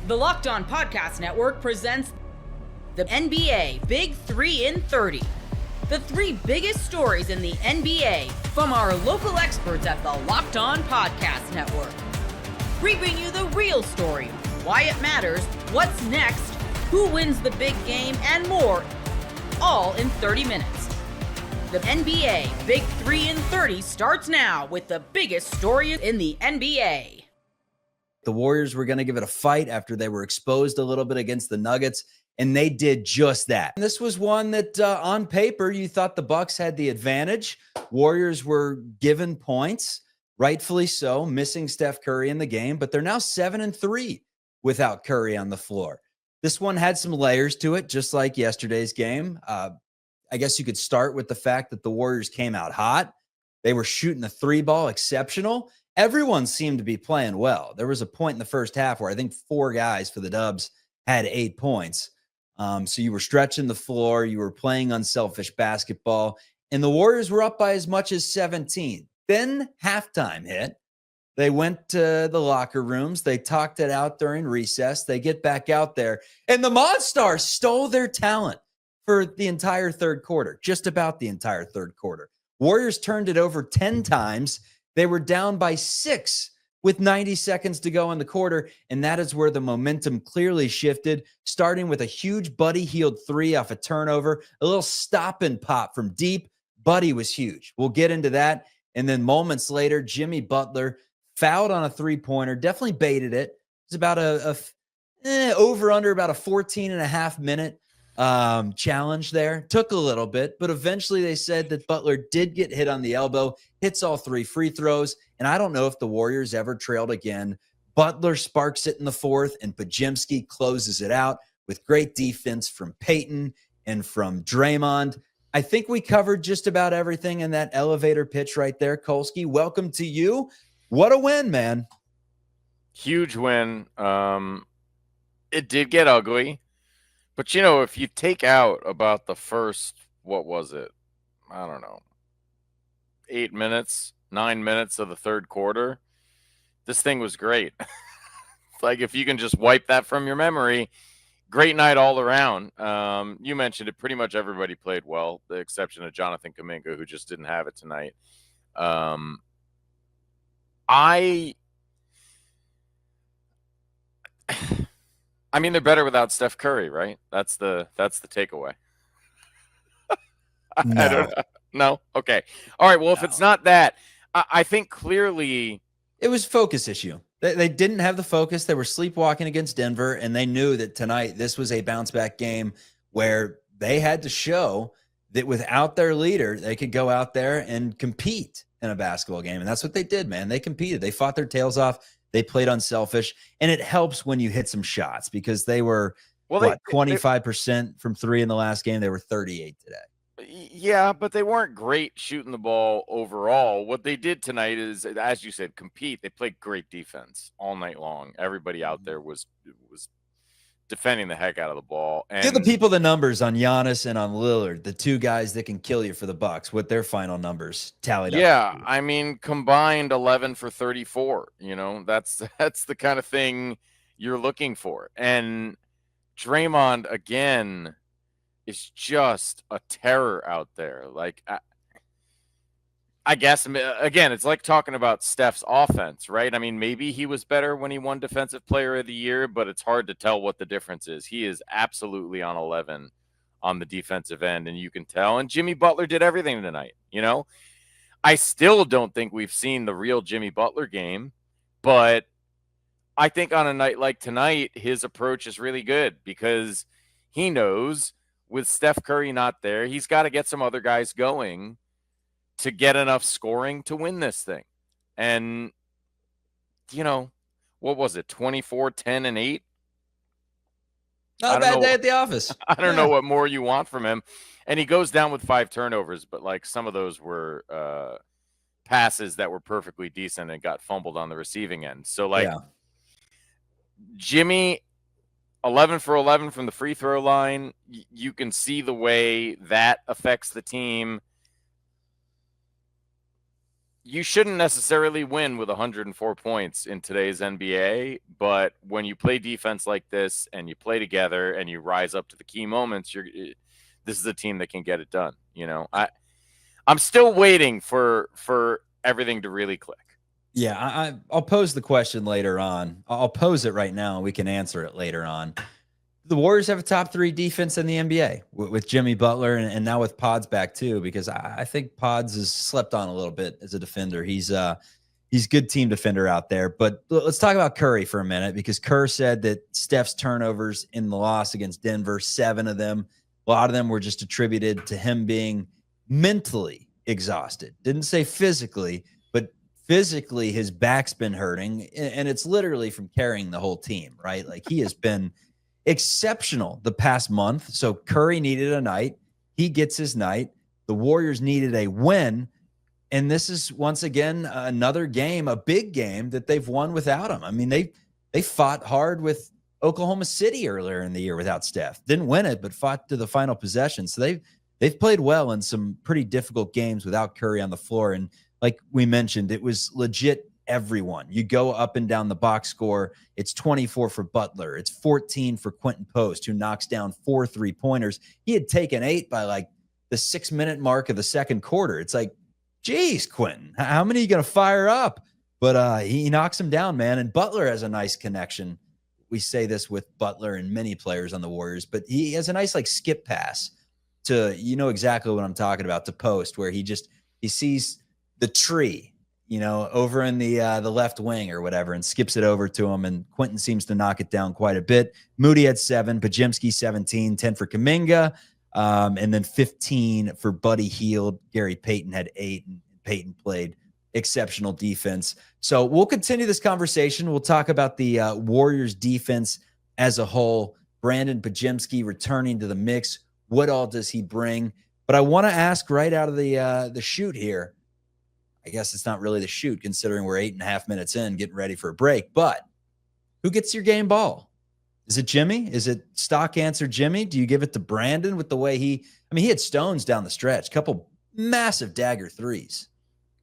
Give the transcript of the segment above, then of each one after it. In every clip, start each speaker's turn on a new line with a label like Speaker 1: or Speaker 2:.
Speaker 1: The Locked On Podcast Network presents the NBA Big 3 in 30. The 3 biggest stories in the NBA from our local experts at the Locked On Podcast Network. We bring you the real story, why it matters, what's next, who wins the big game, and more, all in 30 minutes. The NBA Big 3 in 30 starts now with the biggest story in the NBA.
Speaker 2: The Warriors were going to give it a fight after they were exposed a little bit against the Nuggets, and they did just that. And this was one that on paper, you thought the Bucks had the advantage. Warriors were given points, rightfully so, missing Steph Curry in the game, but they're now 7-3 without Curry on the floor. This one had some layers to it, just like yesterday's game. I guess you could start with the fact that the Warriors came out hot. They were shooting the 3-ball exceptional. Everyone seemed to be playing well. There was a point in the first half where I think 4 guys for the Dubs had 8 points. So you were stretching the floor. You were playing unselfish basketball. And the Warriors were up by as much as 17. Then halftime hit. They went to the locker rooms. They talked it out during recess. They get back out there. And the Monstars stole their talent for the entire third quarter, just about the entire third quarter. Warriors turned it over 10 times. They were down by 6 with 90 seconds to go in the quarter, and that is where the momentum clearly shifted, starting with a huge Buddy Hield 3 off a turnover, a little stop and pop from deep. Buddy was huge. We'll get into that. And then moments later, Jimmy Butler fouled on a 3-pointer, definitely baited it. It's about over-under about a 14.5-minute challenge there. Took a little bit, but eventually they said that Butler did get hit on the elbow, hits all 3 free throws, and I don't know if the Warriors ever trailed again. Butler sparks it in the fourth, and Podziemski closes it out with great defense from Peyton and from Draymond. I think we covered just about everything in that elevator pitch right there. Kolsky, welcome to you. What a win, man.
Speaker 3: Huge win. It did get ugly. But, you know, if you take out about the first, what was it? I don't know, 9 minutes of the third quarter, this thing was great. Like, if you can just wipe that from your memory, great night all around. You mentioned it. Pretty much everybody played well, the exception of Jonathan Kuminga, who just didn't have it tonight. I mean, they're better without Steph Curry, right? That's the takeaway.
Speaker 2: No.
Speaker 3: I don't know. No? Okay. All right. Well, if it's not that, I think clearly
Speaker 2: It was a focus issue. They didn't have the focus. They were sleepwalking against Denver, and they knew that tonight this was a bounce-back game where they had to show that without their leader, they could go out there and compete in a basketball game. And that's what they did, man. They competed. They fought their tails off. They played unselfish, and it helps when you hit some shots because they were 25% from 3 in the last game. They were 38 today.
Speaker 3: Yeah, but they weren't great shooting the ball overall. What they did tonight is, as you said, compete. They played great defense all night long. Everybody out there was defending the heck out of the ball. And
Speaker 2: give the people the numbers on Giannis and on Lillard, the 2 guys that can kill you for the Bucks, what their final numbers tallied up.
Speaker 3: Yeah, I mean, combined 11 for 34. You know, that's the kind of thing you're looking for. And Draymond, again, is just a terror out there. Like, I guess, again, it's like talking about Steph's offense, right? I mean, maybe he was better when he won Defensive Player of the Year, but it's hard to tell what the difference is. He is absolutely on 11 on the defensive end, and you can tell. And Jimmy Butler did everything tonight, you know? I still don't think we've seen the real Jimmy Butler game, but I think on a night like tonight, his approach is really good because he knows with Steph Curry not there, he's got to get some other guys going to get enough scoring to win this thing. And, you know, what was it, 24, 10, and 8?
Speaker 2: Not a bad day at the office.
Speaker 3: I don't know what more you want from him. And he goes down with 5 turnovers, but, like, some of those were passes that were perfectly decent and got fumbled on the receiving end. So, like, Jimmy, 11 for 11 from the free throw line. You can see the way that affects the team. you shouldn't necessarily win with 104 points in today's NBA, but when you play defense like this and you play together and you rise up to the key moments, this is a team that can get it done. I'm still waiting for everything to really click.
Speaker 2: Yeah, I'll pose the question later on. I'll pose it right now, and we can answer it later on. The Warriors have a top 3 defense in the NBA with Jimmy Butler and now with Pods back too, because I think Pods has slept on a little bit as a defender. He's good team defender out there. But let's talk about Curry for a minute, because Kerr said that Steph's turnovers in the loss against Denver, 7 of them, a lot of them were just attributed to him being mentally exhausted. Didn't say physically, but physically his back's been hurting, and it's literally from carrying the whole team, right? Like, he has been exceptional the past month. So Curry needed a night. He gets his night. The Warriors needed a win. And this is once again another game, a big game that they've won without him. I mean, they fought hard with Oklahoma City earlier in the year without Steph. Didn't win it, but fought to the final possession. So they've played well in some pretty difficult games without Curry on the floor. And like we mentioned, it was legit everyone. You go up and down the box score, it's 24 for Butler. It's 14 for Quentin Post, who knocks down 4 3-pointers. He had taken 8 by like the 6-minute mark of the second quarter. It's like, geez, Quentin, how many are you going to fire up? But he knocks him down, man. And Butler has a nice connection. We say this with Butler and many players on the Warriors, but he has a nice like skip pass to, exactly what I'm talking about, to Post, where he sees the tree, over in the left wing or whatever, and skips it over to him. And Quentin seems to knock it down quite a bit. Moody had 7, Pajimski 17, 10 for Kuminga, and then 15 for Buddy Hield. Gary Payton had 8, and Payton played exceptional defense. So we'll continue this conversation. We'll talk about the Warriors defense as a whole. Brandon Pajimski returning to the mix. What all does he bring? But I want to ask right out of the shoot here. I guess it's not really the shoot, considering we're 8.5 minutes in, getting ready for a break. But who gets your game ball? Is it Jimmy? Is it stock answer Jimmy? Do you give it to Brandon with the way he had stones down the stretch, couple massive dagger threes.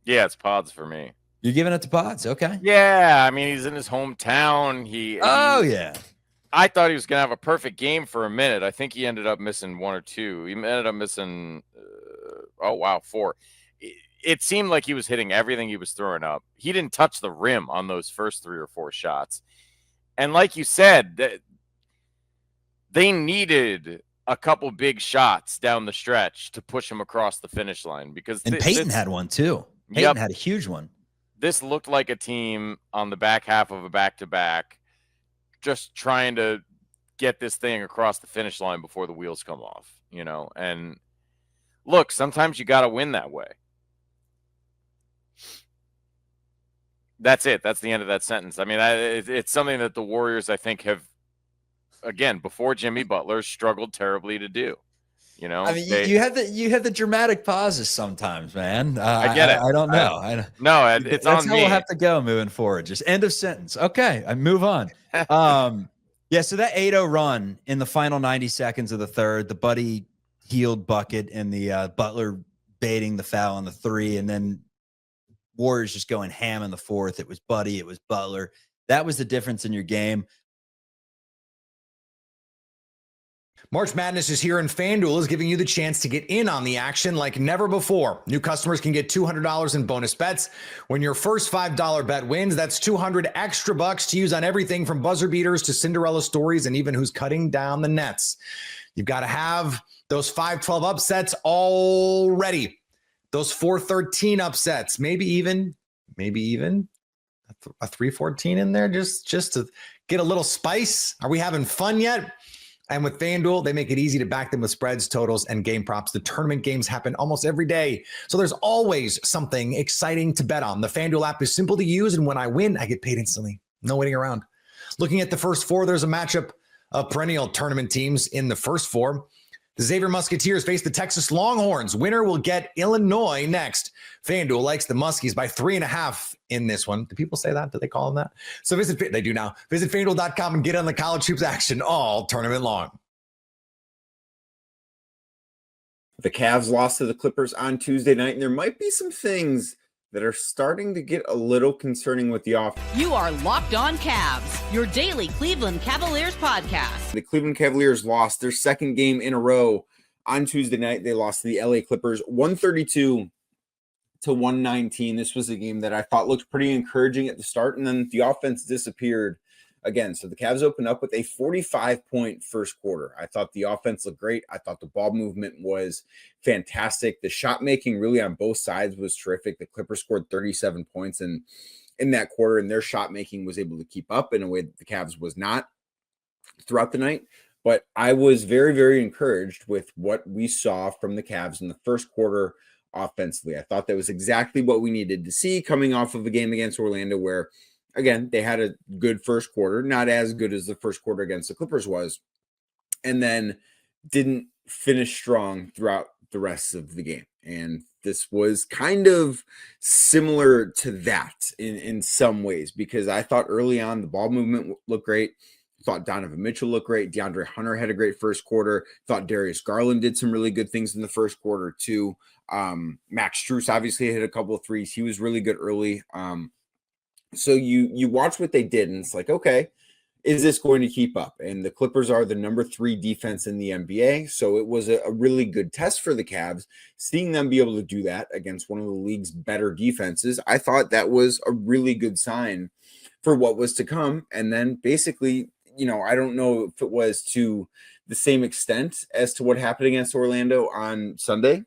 Speaker 3: Yeah, it's Pods for me.
Speaker 2: You're giving it to Pods? Okay.
Speaker 3: Yeah, he's in his hometown.
Speaker 2: Yeah.
Speaker 3: I thought he was going to have a perfect game for a minute. I think he ended up missing 1 or 2. He ended up missing, 4. It seemed like he was hitting everything he was throwing up. He didn't touch the rim on those first 3 or 4 shots. And like you said, they needed a couple big shots down the stretch to push him across the finish line. And
Speaker 2: Payton had one too. Payton had a huge one.
Speaker 3: This looked like a team on the back half of a back-to-back, just trying to get this thing across the finish line before the wheels come off, And look, sometimes you got to win that way. That's it. That's the end of that sentence. It's something that the Warriors, I think, have, again, before Jimmy Butler, struggled terribly to do. You have the dramatic pauses sometimes, man.
Speaker 2: I get it. I don't know.
Speaker 3: It's
Speaker 2: that's
Speaker 3: on
Speaker 2: how
Speaker 3: me.
Speaker 2: We'll have to go moving forward. Just end of sentence. Okay, I move on. Yeah. So that 8-0 run in the final 90 seconds of the third, the Buddy Hield bucket and the Butler baiting the foul on the 3, and then Warriors just going ham in the fourth. It was Buddy. It was Butler. That was the difference in your game.
Speaker 4: March Madness is here, and FanDuel is giving you the chance to get in on the action like never before. New customers can get $200 in bonus bets. When your first $5 bet wins, that's $200 extra bucks to use on everything from buzzer beaters to Cinderella stories and even who's cutting down the nets. You've got to have those 5-12 upsets all ready. Those 4-13 upsets, maybe even a 3-14 in there just to get a little spice. Are we having fun yet? And with FanDuel, they make it easy to back them with spreads, totals, and game props. The tournament games happen almost every day, so there's always something exciting to bet on. The FanDuel app is simple to use, and when I win, I get paid instantly. No waiting around. Looking at the first 4, there's a matchup of perennial tournament teams in the first 4. The Xavier Musketeers face the Texas Longhorns. Winner will get Illinois next. FanDuel likes the Muskies by 3.5 in this one. Do people say that? Do they call them that? So they do now. Visit FanDuel.com and get on the college hoops action all tournament long.
Speaker 5: The Cavs lost to the Clippers on Tuesday night, and there might be some things that are starting to get a little concerning with the offense.
Speaker 1: You are Locked On Cavs, your daily Cleveland Cavaliers podcast.
Speaker 5: The Cleveland Cavaliers lost their second game in a row on Tuesday night. They lost to the LA Clippers 132 to 119. This was a game that I thought looked pretty encouraging at the start, and then the offense disappeared again. So the Cavs opened up with a 45-point first quarter. I thought the offense looked great. I thought the ball movement was fantastic. The shot making really on both sides was terrific. The Clippers scored 37 points in that quarter, and their shot making was able to keep up in a way that the Cavs was not throughout the night. But I was very, very encouraged with what we saw from the Cavs in the first quarter offensively. I thought that was exactly what we needed to see coming off of a game against Orlando where, again, they had a good first quarter, not as good as the first quarter against the Clippers was, and then didn't finish strong throughout the rest of the game. And this was kind of similar to that in some ways, because I thought early on the ball movement looked great. Thought Donovan Mitchell looked great. DeAndre Hunter had a great first quarter. Thought Darius Garland did some really good things in the first quarter too. Max Strus obviously hit a couple of threes. He was really good early. So you watch what they did, and it's like, okay, is this going to keep up? And the Clippers are the number 3 defense in the NBA. So it was a really good test for the Cavs. Seeing them be able to do that against one of the league's better defenses, I thought that was a really good sign for what was to come. And then basically, I don't know if it was to the same extent as to what happened against Orlando on Sunday,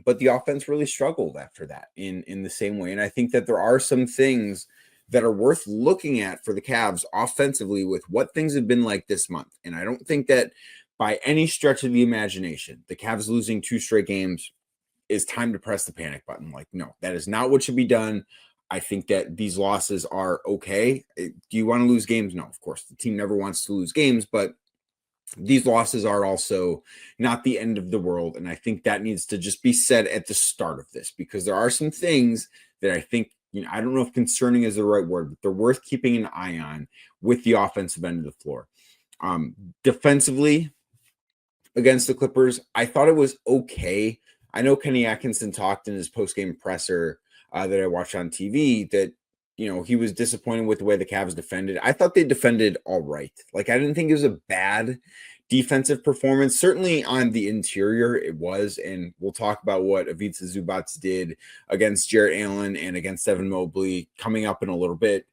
Speaker 5: but the offense really struggled after that in the same way. And I think that there are some things that are worth looking at for the Cavs offensively with what things have been like this month. And I don't think that by any stretch of the imagination, the Cavs losing 2 straight games is time to press the panic button. Like, no, that is not what should be done. I think that these losses are okay. Do you want to lose games? No, of course. The team never wants to lose games, but these losses are also not the end of the world. And I think that needs to just be said at the start of this, because there are some things that I think, I don't know if concerning is the right word, but they're worth keeping an eye on with the offensive end of the floor. Defensively against the Clippers, I thought it was okay. I know Kenny Atkinson talked in his post-game presser that I watched on TV that, he was disappointed with the way the Cavs defended. I thought they defended all right. Like, I didn't think it was a bad defensive performance. Certainly on the interior, it was. And we'll talk about what Ivica Zubac did against Jarrett Allen and against Evan Mobley coming up in a little bit.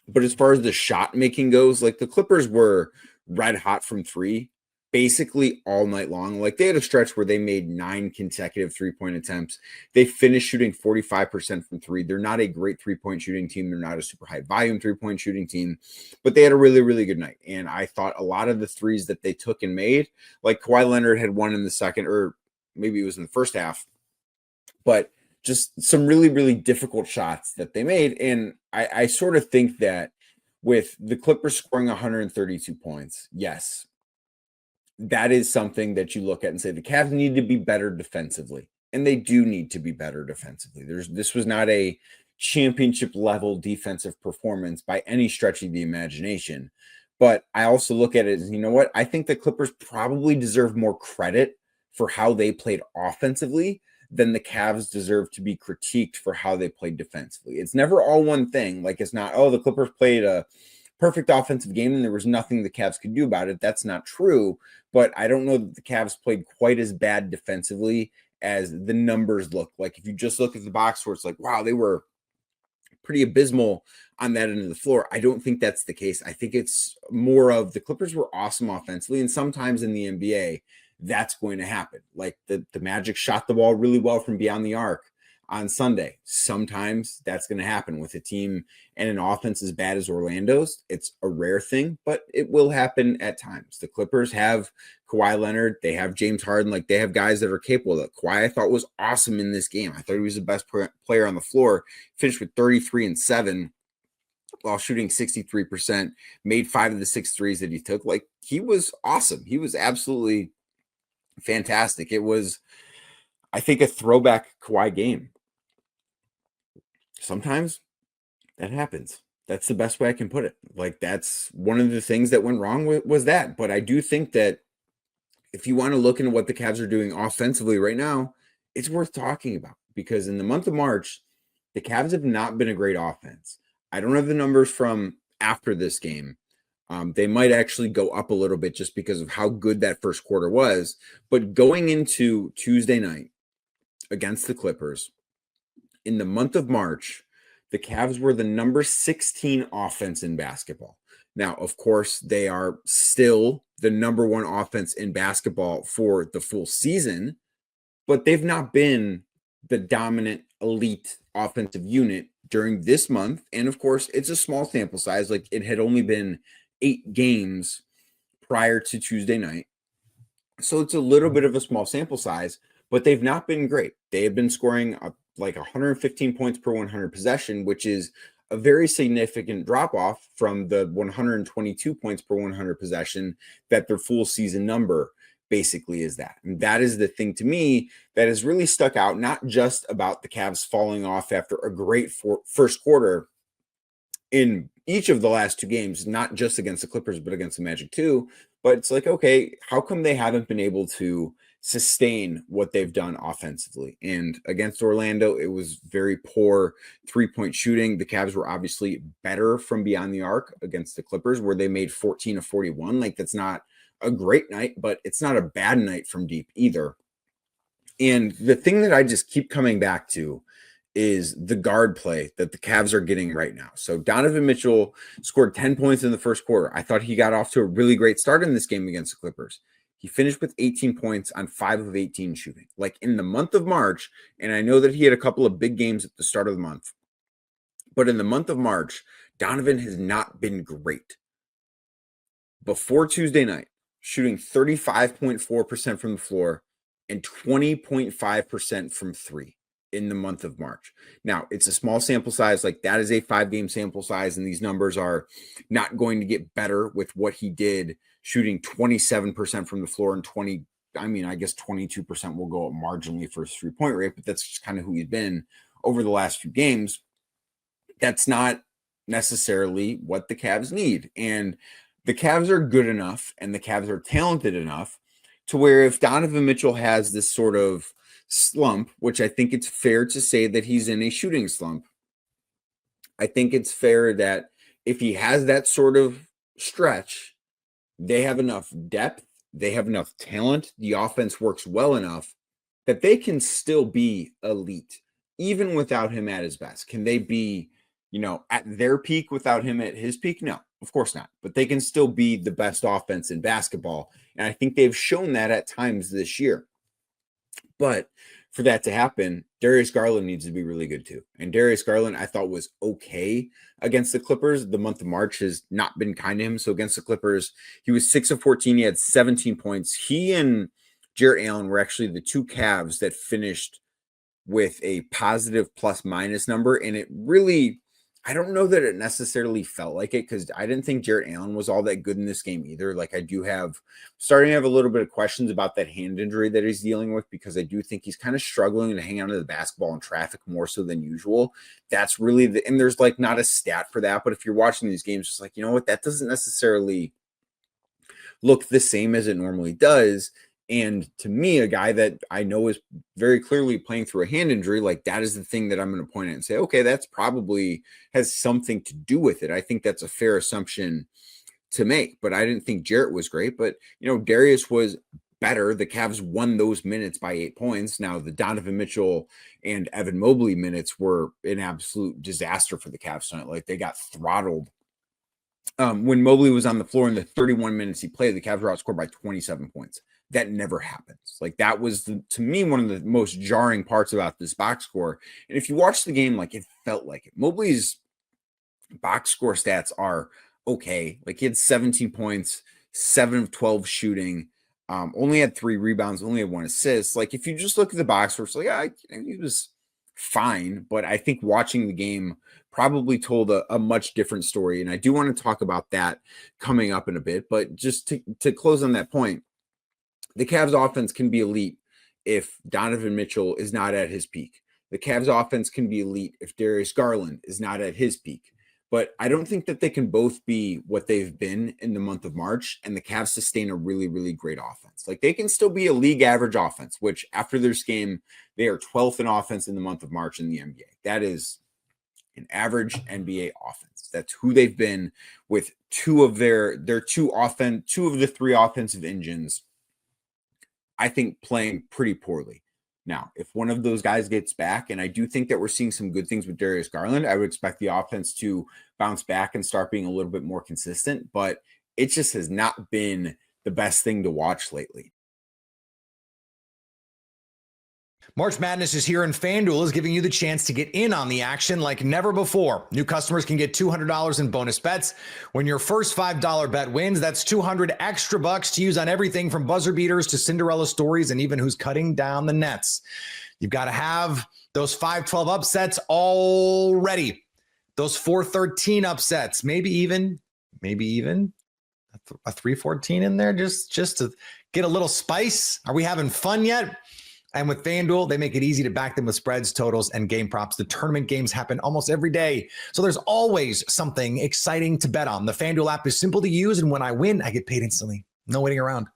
Speaker 5: But as far as the shot making goes, like, the Clippers were red hot from 3 basically all night long. Like, they had a stretch where they made 9 consecutive 3-point attempts. They finished shooting 45% from 3. They're not a great 3-point shooting team. They're not a super high volume 3-point shooting team, but they had a really, really good night. And I thought a lot of the threes that they took and made, like Kawhi Leonard had one in the second, or maybe it was in the first half, but just some really, really difficult shots that they made. And I sort of think that with the Clippers scoring 132 points, yes, that is something that you look at and say the Cavs need to be better defensively, and they do need to be better defensively. This was not a championship level defensive performance by any stretch of the imagination, but I also look at it as, you know what? I think the Clippers probably deserve more credit for how they played offensively than the Cavs deserve to be critiqued for how they played defensively. It's never all one thing. Like, it's not, the Clippers played a perfect offensive game and there was nothing the Cavs could do about it. That's not true, but I don't know that the Cavs played quite as bad defensively as the numbers look. Like, if you just look at the box score, it's like, wow, they were pretty abysmal on that end of the floor. I don't think that's the case. I think it's more of the Clippers were awesome offensively, and sometimes in the NBA, that's going to happen. Like, the Magic shot the ball really well from beyond the arc on Sunday. Sometimes that's going to happen with a team and an offense as bad as Orlando's. It's a rare thing, but it will happen at times. The Clippers have Kawhi Leonard. They have James Harden. Like, they have guys that are capable of that. Kawhi, I thought, was awesome in this game. I thought he was the best player on the floor. Finished with 33 and 7 while shooting 63%, made 5 of the 6 threes that he took. Like, he was awesome. He was absolutely fantastic. It was, I think, a throwback Kawhi game. Sometimes that happens. That's the best way I can put it. Like, that's one of the things that went wrong was that. But I do think that if you want to look into what the Cavs are doing offensively right now, it's worth talking about, because in the month of March, the Cavs have not been a great offense. I don't have the numbers from after this game. They might actually go up a little bit just because of how good that first quarter was. But going into Tuesday night against the Clippers, in the month of March, the Cavs were the number 16 offense in basketball. Now, of course, they are still the number one offense in basketball for the full season, but they've not been the dominant elite offensive unit during this month. And of course, it's a small sample size. Like, it had only been 8 games prior to Tuesday night. So it's a little bit of a small sample size, but they've not been great. They have been scoring like 115 points per 100 possession, which is a very significant drop off from the 122 points per 100 possession that their full season number basically is that. And that is the thing to me that has really stuck out, not just about the Cavs falling off after a great first quarter in each of the last 2 games, not just against the Clippers, but against the Magic too. But it's like, okay, how come they haven't been able to sustain what they've done offensively? And against Orlando, it was very poor 3-point shooting. The Cavs were obviously better from beyond the arc against the Clippers, where they made 14 of 41. Like, that's not a great night, but it's not a bad night from deep either. And the thing that I just keep coming back to is the guard play that the Cavs are getting right now. So Donovan Mitchell scored 10 points in the first quarter. I thought he got off to a really great start in this game against the Clippers. He finished with 18 points on 5 of 18 shooting. Like, in the month of March, and I know that he had a couple of big games at the start of the month, but in the month of March, Donovan has not been great. Before Tuesday night, shooting 35.4% from the floor and 20.5% from 3 in the month of March. Now, it's a small sample size. Like, that is a 5-game sample size, and these numbers are not going to get better with what he did, shooting 27% from the floor and 22% will go up marginally for his 3-point rate, but that's just kind of who he's been over the last few games. That's not necessarily what the Cavs need. And the Cavs are good enough and the Cavs are talented enough to where if Donovan Mitchell has this sort of slump, which I think it's fair to say that he's in a shooting slump, I think it's fair that if he has that sort of stretch, they have enough depth, they have enough talent, the offense works well enough that they can still be elite, even without him at his best. Can they be, at their peak without him at his peak? No, of course not. But they can still be the best offense in basketball. And I think they've shown that at times this year. But for that to happen, Darius Garland needs to be really good too. And Darius Garland, I thought, was okay against the Clippers. The month of March has not been kind to him. So against the Clippers, he was 6 of 14. He had 17 points. He and Jarrett Allen were actually the 2 Cavs that finished with a positive plus-minus number. And it really, I don't know that it necessarily felt like it, because I didn't think Jarrett Allen was all that good in this game either. Like, I do starting to have a little bit of questions about that hand injury that he's dealing with, because I do think he's kind of struggling to hang on to the basketball in traffic more so than usual. That's really and there's like not a stat for that, but if you're watching these games, it's like, you know what, that doesn't necessarily look the same as it normally does. And to me, a guy that I know is very clearly playing through a hand injury, like, that is the thing that I'm going to point at and say, okay, that's probably has something to do with it. I think that's a fair assumption to make, but I didn't think Jarrett was great. But, Darius was better. The Cavs won those minutes by 8 points. Now, the Donovan Mitchell and Evan Mobley minutes were an absolute disaster for the Cavs tonight. Like, they got throttled. When Mobley was on the floor in the 31 minutes he played, the Cavs were outscored by 27 points. That never happens. Like, that was, to me, one of the most jarring parts about this box score. And if you watch the game, like, it felt like it. Mobley's box score stats are okay. Like, he had 17 points, 7 of 12 shooting, only had 3 rebounds, only had 1 assist. Like, if you just look at the box score, it's like, he was fine. But I think watching the game probably told a much different story. And I do want to talk about that coming up in a bit. But just to close on that point, the Cavs offense can be elite if Donovan Mitchell is not at his peak. The Cavs offense can be elite if Darius Garland is not at his peak. but I don't think that they can both be what they've been in the month of March and the Cavs sustain a really, really great offense. Like they can still be a league average offense, which after this game, they are 12th in offense in the month of March in the NBA. That is an average NBA offense. That's who they've been with two of the three offensive engines, I think, playing pretty poorly. Now, if one of those guys gets back, and I do think that we're seeing some good things with Darius Garland, I would expect the offense to bounce back and start being a little bit more consistent, but it just has not been the best thing to watch lately.
Speaker 4: March Madness is here, and FanDuel is giving you the chance to get in on the action like never before. New customers can get $200 in bonus bets when your first $5 bet wins. That's $200 extra bucks to use on everything from buzzer beaters to Cinderella stories and even who's cutting down the nets. You've got to have those 5-12 upsets all ready. Those 4-13 upsets, maybe even a 3-14 in there just to get a little spice. Are we having fun yet? And with FanDuel, they make it easy to back them with spreads, totals, and game props. The tournament games happen almost every day, so there's always something exciting to bet on. The FanDuel app is simple to use, and when I win, I get paid instantly. No waiting around.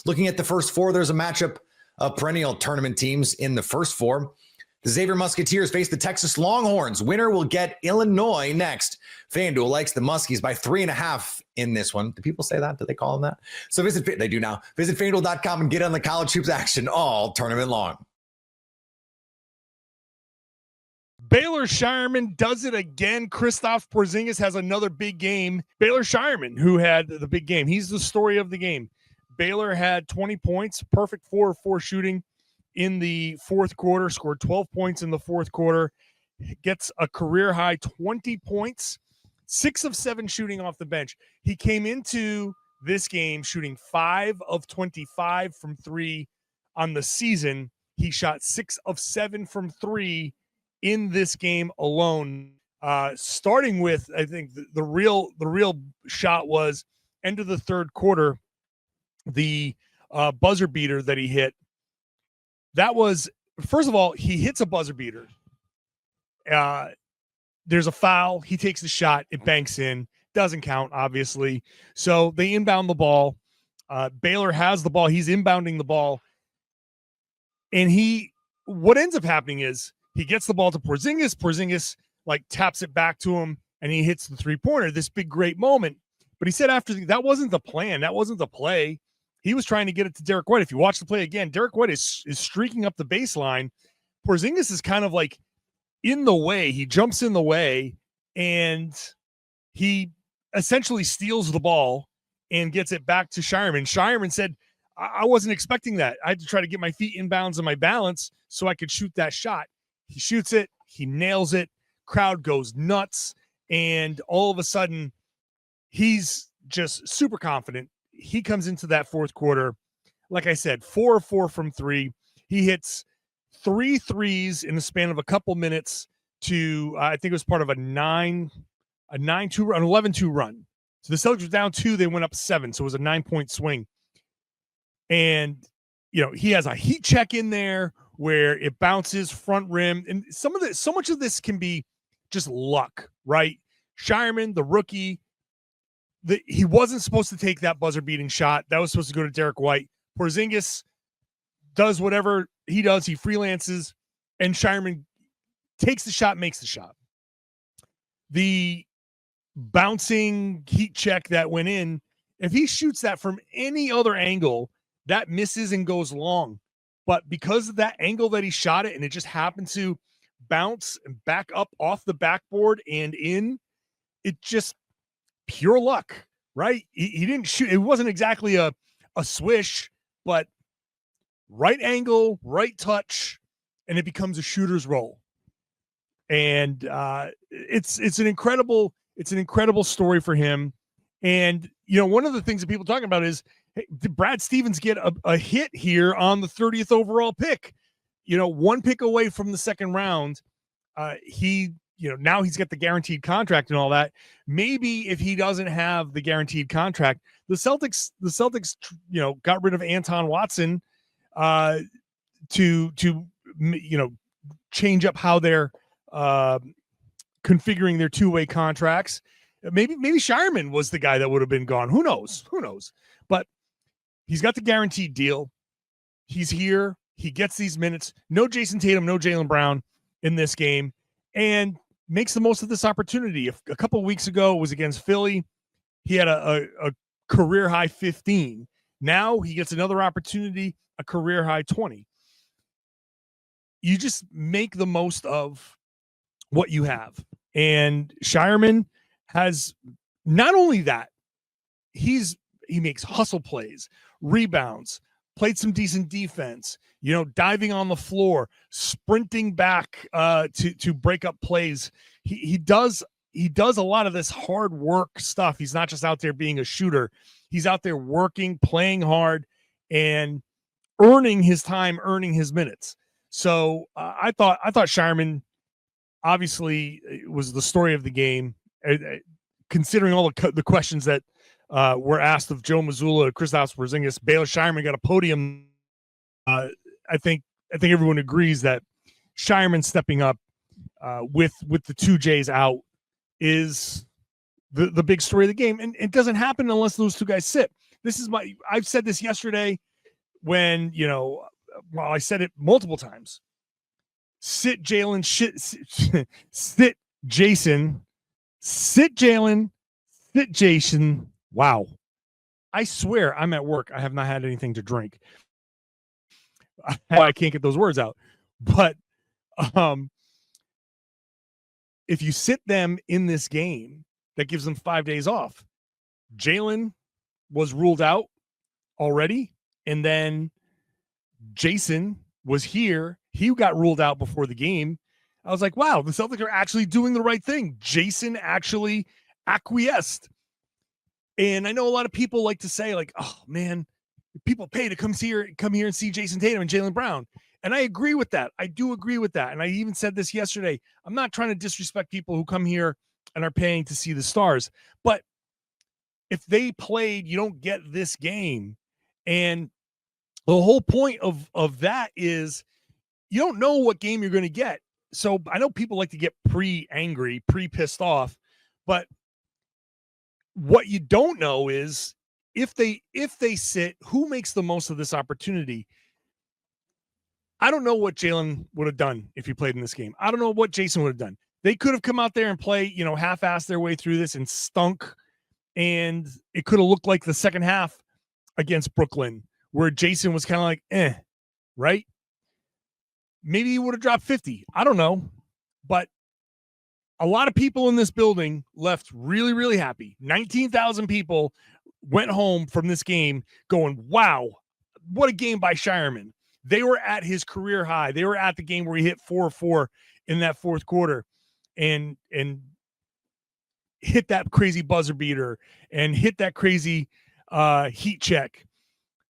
Speaker 4: Looking at the first four, there's a matchup of perennial tournament teams in the first four. The Xavier Musketeers face the Texas Longhorns. Winner will get Illinois next. FanDuel likes the Muskies by 3.5 in this one. Do people say that? Do they call them that? So they do now. Visit FanDuel.com and get on the college hoops action all tournament long.
Speaker 6: Baylor Shireman does it again. Kristaps Porzingis has another big game. Baylor Shireman, who had the big game. He's the story of the game. Baylor had 20 points, perfect 4-4 shooting in the fourth quarter, scored 12 points in the fourth quarter, gets a career high 20 points, 6 of 7 shooting off the bench. He came into this game shooting 5 of 25 from 3 on the season. He shot 6 of 7 from 3 in this game alone. Starting with, I think the real shot was end of the third quarter, the buzzer beater that he hit. That was, first of all, he hits a buzzer beater. There's a foul. He takes the shot. It banks in. Doesn't count, obviously. So they inbound the ball. Baylor has the ball. He's inbounding the ball. And what ends up happening is he gets the ball to Porzingis. Porzingis, taps it back to him, and he hits the three-pointer, this big, great moment. But he said after that wasn't the plan. That wasn't the play. He was trying to get it to Derek White. If you watch the play again, Derek White is streaking up the baseline. Porzingis is kind of in the way. He jumps in the way, and he essentially steals the ball and gets it back to Shireman. Shireman said, I wasn't expecting that. I had to try to get my feet in bounds and my balance so I could shoot that shot. He shoots it. He nails it. Crowd goes nuts. And all of a sudden, he's just super confident. He comes into that fourth quarter, like I said, 4 of 4 from 3. He hits 3 threes in the span of a couple minutes to, I think it was part of a 9-2 run, 11-2 run. So the Celtics were down 2, they went up 7. So it was a 9-point swing. And, he has a heat check in there where it bounces front rim. And so much of this can be just luck, right? Shireman, the rookie, he wasn't supposed to take that buzzer beating shot. That was supposed to go to Derek White. Porzingis does whatever he does. He freelances, and Shireman takes the shot, makes the shot. The bouncing heat check that went in, if he shoots that from any other angle, that misses and goes long. But because of that angle that he shot it, and it just happened to bounce and back up off the backboard and in, it just pure luck, right? He didn't shoot. It wasn't exactly a swish, but right angle, right touch, and it becomes a shooter's roll. And it's an incredible story for him. And one of the things that people are talking about is, hey, did Brad Stevens get a hit here on the 30th overall pick? 1 pick away from the second round. Now he's got the guaranteed contract and all that. Maybe if he doesn't have the guaranteed contract, the Celtics, got rid of Anton Watson to change up how they're configuring their two-way contracts. Maybe Shireman was the guy that would have been gone. Who knows? But he's got the guaranteed deal. He's here. He gets these minutes. No Jason Tatum, no Jaylen Brown in this game, and makes the most of this opportunity. A couple of weeks ago, it was against Philly. He had a career high 15. Now he gets another opportunity, a career high 20. You just make the most of what you have. And Shireman has not only that, he makes hustle plays, rebounds, played some decent defense, diving on the floor, sprinting back to break up plays. He does a lot of this hard work stuff. He's not just out there being a shooter. He's out there working, playing hard, and earning his time, earning his minutes. So I thought Shireman obviously was the story of the game, considering all the questions that were asked of Joe Mazzulla, Kristaps Porzingis. Baylor Shireman got a podium. I think everyone agrees that Shireman stepping up with the two J's out is the big story of the game, and it doesn't happen unless those two guys sit. I've said this yesterday when I said it multiple times. Sit Jalen, sit Jason, sit Jalen, sit Jason. Wow. I swear I'm at work. I have not had anything to drink. I can't get those words out. But if you sit them in this game, that gives them 5 days off. Jalen was ruled out already, and then Jason was here. He got ruled out before the game. I was like, wow, the Celtics are actually doing the right thing. Jason actually acquiesced. And I know a lot of people like to say, like, oh, man, people pay to come here and see Jason Tatum and Jaylen Brown. And I agree with that. I do agree with that. And I even said this yesterday. I'm not trying to disrespect people who come here and are paying to see the stars. But if they played, you don't get this game. And the whole point of that is you don't know what game you're going to get. So I know people like to get pre-angry, pre-pissed off. But what you don't know is if they sit, who makes the most of this opportunity? I don't know what Jalen would have done if he played in this game. I don't know what Jason would have done. They could have come out there and play, half-assed their way through this and stunk. And it could have looked like the second half against Brooklyn, where Jason was kind of like, right? Maybe he would have dropped 50. I don't know. But a lot of people in this building left really, really happy. 19,000 people went home from this game going, wow, what a game by Shireman. They were at his career high. They were at the game where he hit 4-4 in that fourth quarter and hit that crazy buzzer beater and hit that crazy heat check.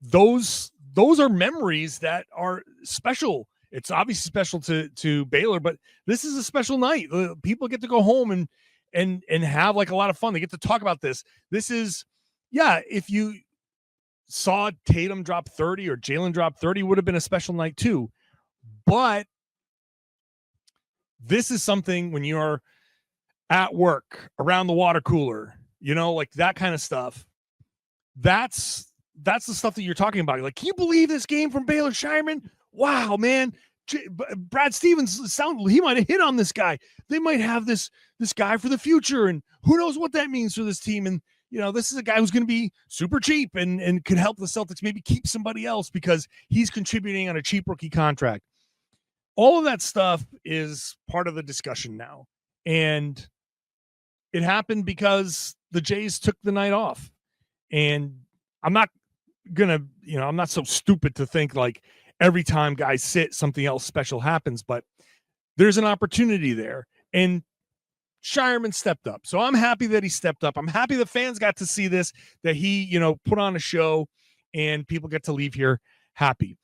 Speaker 6: Those are memories that are special. It's obviously special to Baylor, but this is a special night. People get to go home and have like a lot of fun. They get to talk about this. This is, if you saw Tatum drop 30 or Jalen drop 30, would have been a special night too. But this is something when you're at work, around the water cooler, like that kind of stuff. That's the stuff that you're talking about. Like, can you believe this game from Baylor Shireman? Wow, man. Brad Stevens, he might have hit on this guy. They might have this guy for the future, and who knows what that means for this team. And this is a guy who's going to be super cheap and could help the Celtics maybe keep somebody else because he's contributing on a cheap rookie contract. All of that stuff is part of the discussion now. And it happened because the Jays took the night off. And I'm not so stupid to think like every time guys sit, something else special happens, but there's an opportunity there. And Shireman stepped up. So I'm happy that he stepped up. I'm happy the fans got to see this, that he, put on a show and people get to leave here happy.